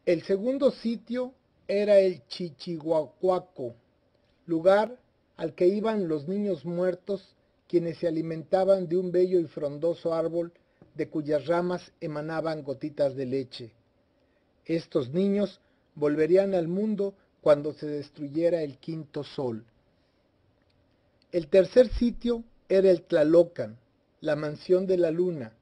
El segundo sitio era el Chichihuacuaco, lugar al que iban los niños muertos, quienes se alimentaban de un bello y frondoso árbol de cuyas ramas emanaban gotitas de leche. Estos niños volverían al mundo cuando se destruyera el quinto sol. El tercer sitio era el Tlalocan, la mansión de la luna.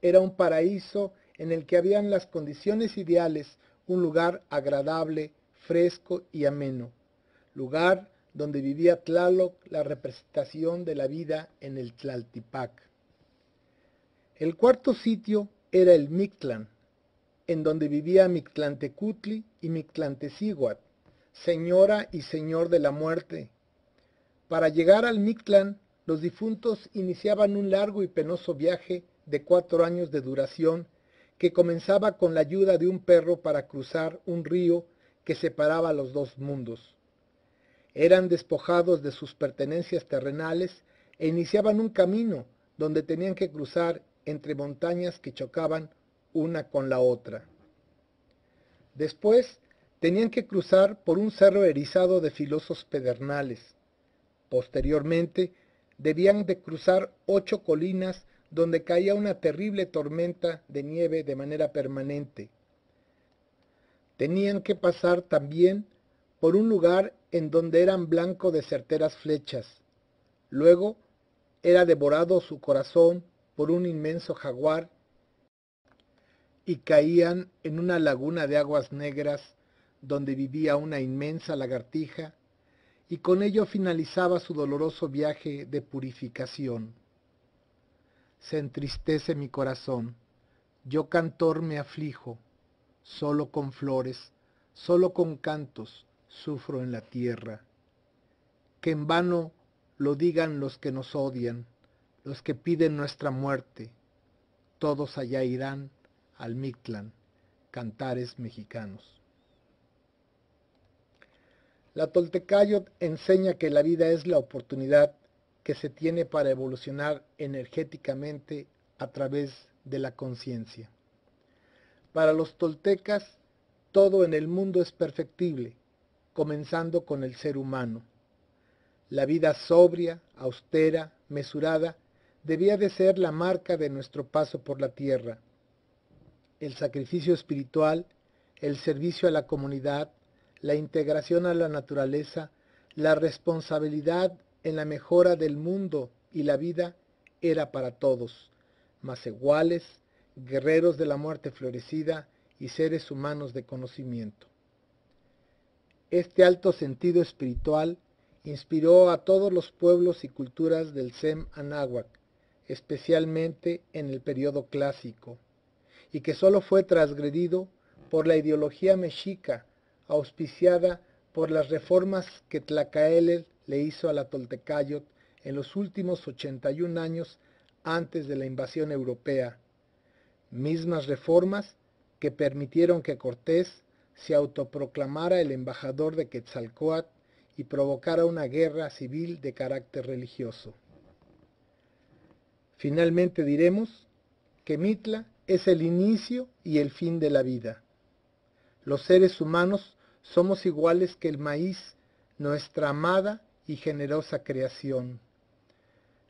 Era un paraíso en el que habían las condiciones ideales, un lugar agradable, fresco y ameno, lugar donde vivía Tlaloc, la representación de la vida en el Tlaltipac. El cuarto sitio era el Mictlán, en donde vivía Mictlantecutli y Mictlantecíhuatl, señora y señor de la muerte. Para llegar al Mictlán, los difuntos iniciaban un largo y penoso viaje de 4 años de duración que comenzaba con la ayuda de un perro para cruzar un río que separaba los dos mundos. Eran despojados de sus pertenencias terrenales e iniciaban un camino donde tenían que cruzar entre montañas que chocaban una con la otra. Después tenían que cruzar por un cerro erizado de filosos pedernales. Posteriormente, debían de cruzar 8 colinas donde caía una terrible tormenta de nieve de manera permanente. Tenían que pasar también por un lugar en donde eran blanco de certeras flechas. Luego era devorado su corazón por un inmenso jaguar y caían en una laguna de aguas negras donde vivía una inmensa lagartija, y con ello finalizaba su doloroso viaje de purificación. Se entristece mi corazón, yo cantor me aflijo, solo con flores, solo con cantos sufro en la tierra. Que en vano lo digan los que nos odian, los que piden nuestra muerte, todos allá irán al Mictlán, cantares mexicanos. La Toltecayot enseña que la vida es la oportunidad que se tiene para evolucionar energéticamente a través de la conciencia. Para los toltecas, todo en el mundo es perfectible, comenzando con el ser humano. La vida sobria, austera, mesurada, debía de ser la marca de nuestro paso por la tierra. El sacrificio espiritual, el servicio a la comunidad, la integración a la naturaleza, la responsabilidad en la mejora del mundo y la vida era para todos, mas iguales, guerreros de la muerte florecida y seres humanos de conocimiento. Este alto sentido espiritual inspiró a todos los pueblos y culturas del Sem Anáhuac, especialmente en el periodo clásico, y que sólo fue transgredido por la ideología mexica, auspiciada por las reformas que Tlacaelel le hizo a la Toltecayot en los últimos 81 años antes de la invasión europea, mismas reformas que permitieron que Cortés se autoproclamara el embajador de Quetzalcóatl y provocara una guerra civil de carácter religioso. Finalmente diremos que Mitla es el inicio y el fin de la vida. Los seres humanos somos iguales que el maíz, nuestra amada y generosa creación.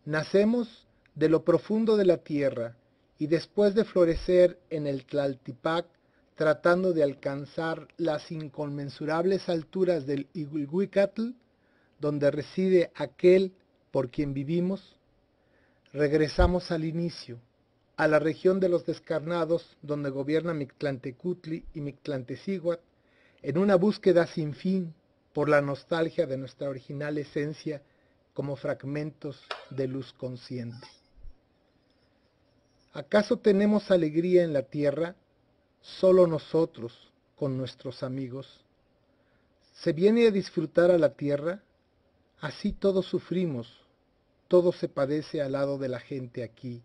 Nacemos de lo profundo de la tierra y después de florecer en el Tlaltipac, tratando de alcanzar las inconmensurables alturas del Ixhuicatl, donde reside aquel por quien vivimos, regresamos al inicio, a la región de los descarnados, donde gobierna Mictlantecutli y Mictlantecíhuatl, en una búsqueda sin fin por la nostalgia de nuestra original esencia como fragmentos de luz consciente. ¿Acaso tenemos alegría en la tierra? Solo nosotros, con nuestros amigos. ¿Se viene a disfrutar a la tierra? Así todos sufrimos, todo se padece al lado de la gente aquí.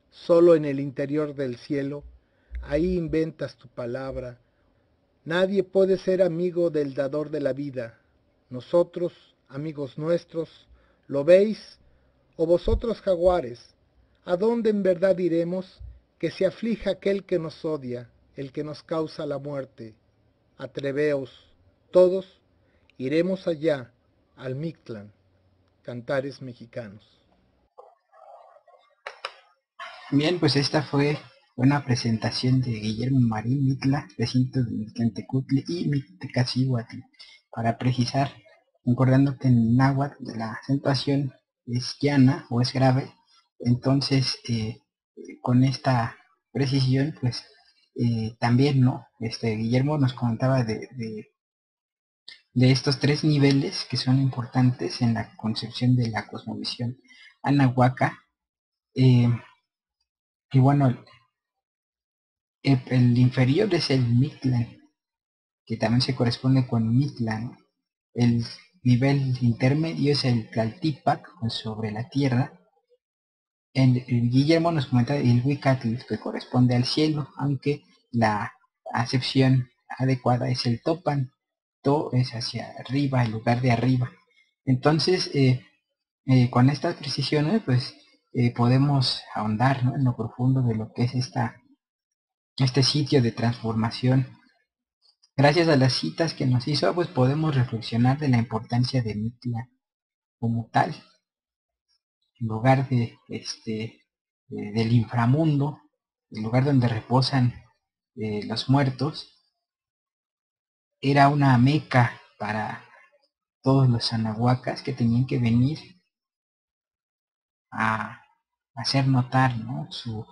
Solo en el interior del cielo, ahí inventas tu palabra. Nadie puede ser amigo del dador de la vida. Nosotros, amigos nuestros, ¿lo veis? O vosotros, jaguares, ¿a dónde en verdad iremos? Que se aflija aquel que nos odia, el que nos causa la muerte. Atreveos, todos, iremos allá, al Mictlán. Cantares mexicanos. Bien, pues esta fue una presentación de Guillermo Marín Mitla, recinto de Mictlantecutli y Mictecacíhuatl, para precisar, recordando que en náhuatl la acentuación es llana o es grave. Entonces con esta precisión pues también no Guillermo nos comentaba de estos tres niveles que son importantes en la concepción de la cosmovisión anahuaca. Y bueno, el inferior es el Mictlán, que también se corresponde con Mictlán. El nivel intermedio es el Tlaltipac, sobre la tierra. El Guillermo nos comenta el Huicatl, que corresponde al cielo, aunque la acepción adecuada es el Topan. To es hacia arriba, el lugar de arriba. Entonces, con estas precisiones, pues podemos ahondar, ¿no?, en lo profundo de lo que es este sitio de transformación. Gracias a las citas que nos hizo, pues podemos reflexionar de la importancia de Mitla como tal, en lugar del inframundo, el lugar donde reposan los muertos. Era una meca para todos los anahuacas que tenían que venir a hacer notar, ¿no?, su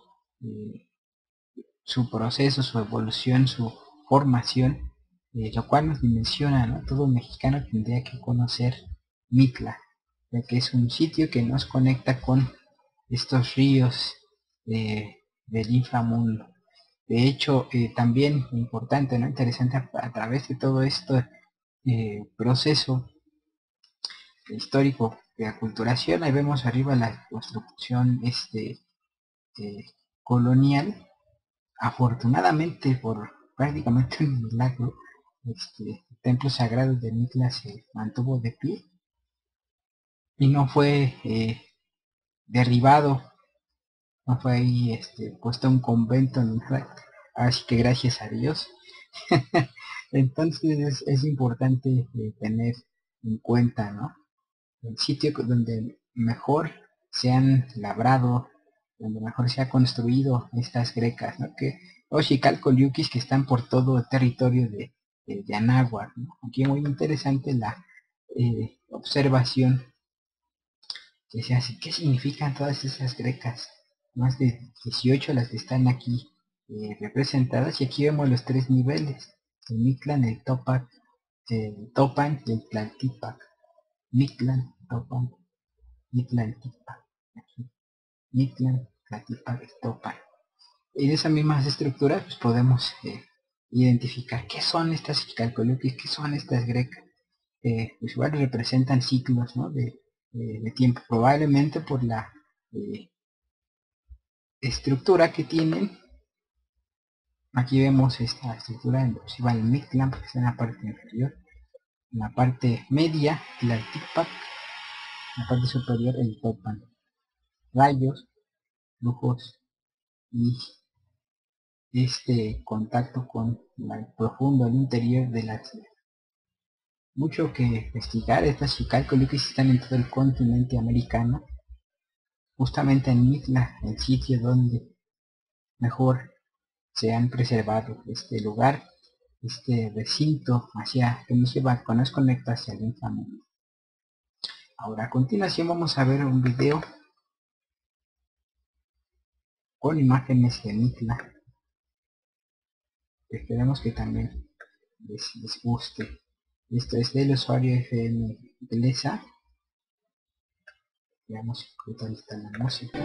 proceso, su evolución, su formación, lo cual nos dimensiona, ¿no? Todo mexicano tendría que conocer Mitla, ya que es un sitio que nos conecta con estos ríos del inframundo. De hecho, también importante, ¿no?, interesante, a través de todo este proceso histórico de aculturación, ahí vemos arriba la construcción colonial. Afortunadamente, por prácticamente un milagro, el templo sagrado de Mitla se mantuvo de pie y no fue derribado, no fue ahí puesto un convento ni nada, así que gracias a Dios. Entonces es importante tener en cuenta, ¿no?, el sitio donde mejor se han labrado, donde mejor se ha construido estas grecas, ¿no?, que Oxicalcoliuquis, que están por todo el territorio de Anáhuac, ¿no? Aquí muy interesante la observación que se hace. ¿Qué significan todas esas grecas? Más de 18 las que están aquí representadas, y aquí vemos los tres niveles: el Mictlán, el Topac, el Topan y el Tlaltipac. Mictlán, Topan, Mictlantlipac, aquí Mictlán, Tlaltipac, Topan. Y de esas mismas estructuras pues podemos identificar qué son estas calcolitis, qué son estas grecas. Pues igual representan ciclos, ¿no?, de tiempo, probablemente por la estructura que tienen. Aquí vemos esta estructura en donde va el Mictlán, porque está en la parte inferior. En la parte media, el Altipac. En la parte superior, el Topan. Rayos, flujos y contacto con el profundo, el interior de la tierra. Mucho que investigar. Estas Xicalcoliuquis están en todo el continente americano, justamente en Mitla, el sitio donde mejor se han preservado este lugar, este recinto hacia que nos lleva, que nos conecta hacia el inframundo. Ahora, a continuación vamos a ver un video con imágenes de Mitla. Esperemos que también les guste. Esto es del usuario FM Inglesa. Veamos qué tal está la música.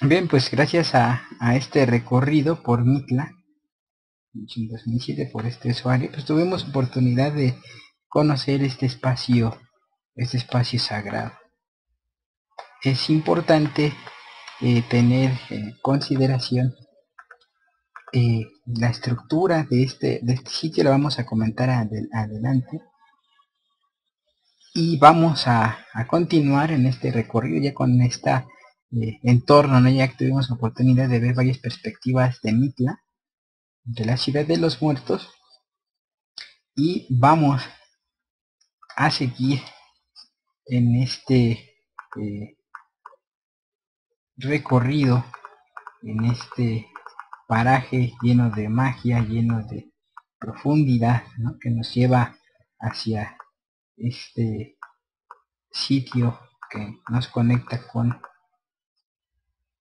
Bien, pues gracias a este recorrido por Mitla, en 2007 por este usuario, pues tuvimos oportunidad de conocer este espacio sagrado. Es importante tener en consideración la estructura de este sitio. Lo vamos a comentar adelante, y vamos a continuar en este recorrido ya con esta entorno, ¿no? Ya que tuvimos oportunidad de ver varias perspectivas de Mitla, de la ciudad de los muertos, y vamos a seguir en este recorrido, en este paraje lleno de magia, lleno de profundidad, ¿no? Que nos lleva hacia este sitio que nos conecta con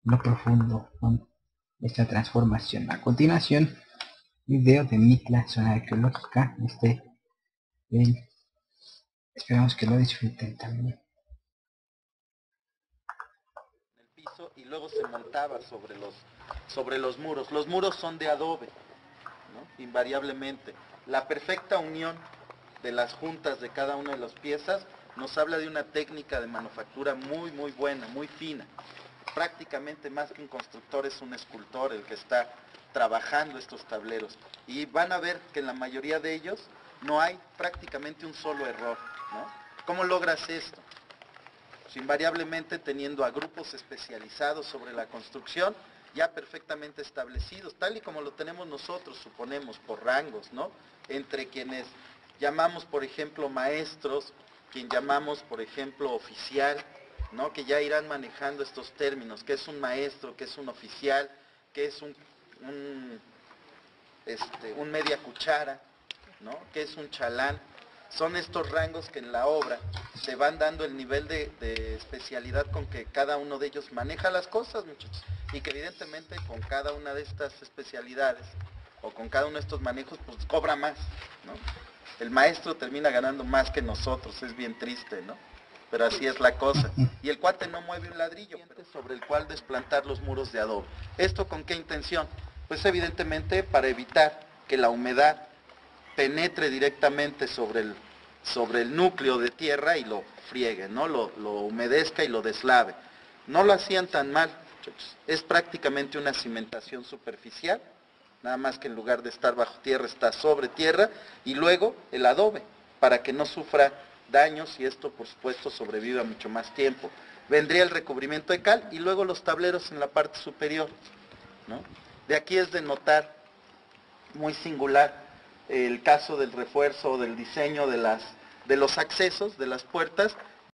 lo profundo, con esta transformación. A continuación, video de Mitla, zona arqueológica. Esperamos que lo disfruten también. El piso, y luego se montaba sobre los muros. Los muros son de adobe, ¿no? Invariablemente. La perfecta unión de las juntas de cada una de las piezas nos habla de una técnica de manufactura muy buena, muy fina. Prácticamente más que un constructor es un escultor el que está trabajando estos tableros. Y van a ver que en la mayoría de ellos no hay prácticamente un solo error, ¿no? ¿Cómo logras esto? Pues invariablemente teniendo a grupos especializados sobre la construcción ya perfectamente establecidos, tal y como lo tenemos nosotros, suponemos, por rangos, ¿no? Entre quienes llamamos, por ejemplo, maestros, quien llamamos, por ejemplo, oficial, ¿no? Que ya irán manejando estos términos, qué es un maestro, qué es un oficial, qué es un media cuchara, ¿no? Qué es un chalán. Son estos rangos que en la obra se van dando el nivel de especialidad con que cada uno de ellos maneja las cosas, muchachos. Y que evidentemente con cada una de estas especialidades o con cada uno de estos manejos, pues cobra más, ¿no? El maestro termina ganando más que nosotros, es bien triste, ¿no? Pero así es la cosa. Y el cuate no mueve un ladrillo sobre el cual desplantar los muros de adobe. ¿Esto con qué intención? Pues evidentemente para evitar que la humedad penetre directamente sobre el núcleo de tierra y lo friegue, ¿no? Lo humedezca y lo deslave. No lo hacían tan mal, muchachos. Es prácticamente una cimentación superficial, nada más que en lugar de estar bajo tierra está sobre tierra, y luego el adobe, para que no sufra daños y esto por supuesto sobreviva mucho más tiempo. Vendría el recubrimiento de cal y luego los tableros en la parte superior, ¿no? De aquí es de notar, muy singular, el caso del refuerzo, del diseño de los accesos, de las puertas,